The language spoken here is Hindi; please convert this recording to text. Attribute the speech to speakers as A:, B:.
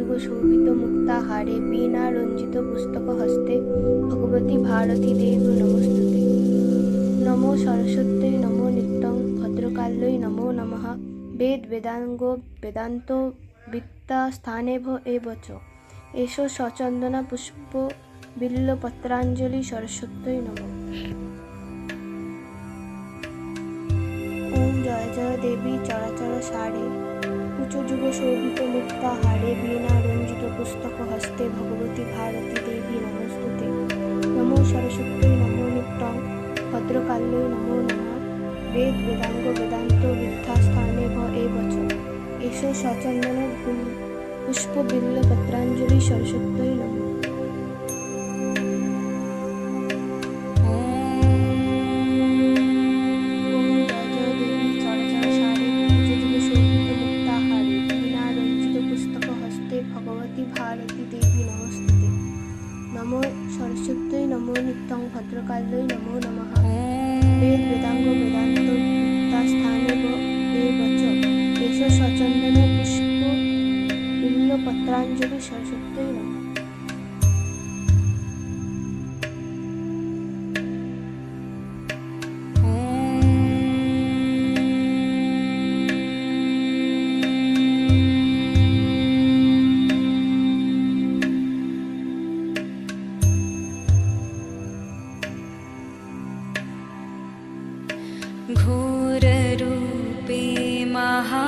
A: शोभित मुक्ताहारे वीणा रंजित पुस्तक हस्ते भगवती भारती देवी नमस्तुते। नमो सरस्वत्यै नमो नित्यं भद्रकाल्यै नमो नमः। वेद वेदांगो वेदांतो विद्या स्थानेभ एव च। एषो सचंदन पुष्प बिल्ल पत्रांजलि सरस्वत्यै नमः। ओम जय जय देवी चराचर सारे उच्च जुग शोभित मुक्ताहारे वीणा रंजित पुस्तक हस्ते भगवती भारती देवी नमस्तुते। नमो सरस्वत्यै नमो नित्यं भद्रकाल्यै नमो नमः। वेद वेदांग वेदांतो विद्यास्थाने एव च। एषो सचंदन पुष्प बिल्ल पत्रांजलि सरस्वत्यै नमः। नमो सरस्वत्यै नमो नित्यं भद्रकाल्यै नमो नमः। वेद वेदांग वेदांतो विद्यास्थाने एव च। एषो सचंदन पुष्प बिल्ल पत्रांजलि सरस्वत्यै नमः।
B: घोररूपे महा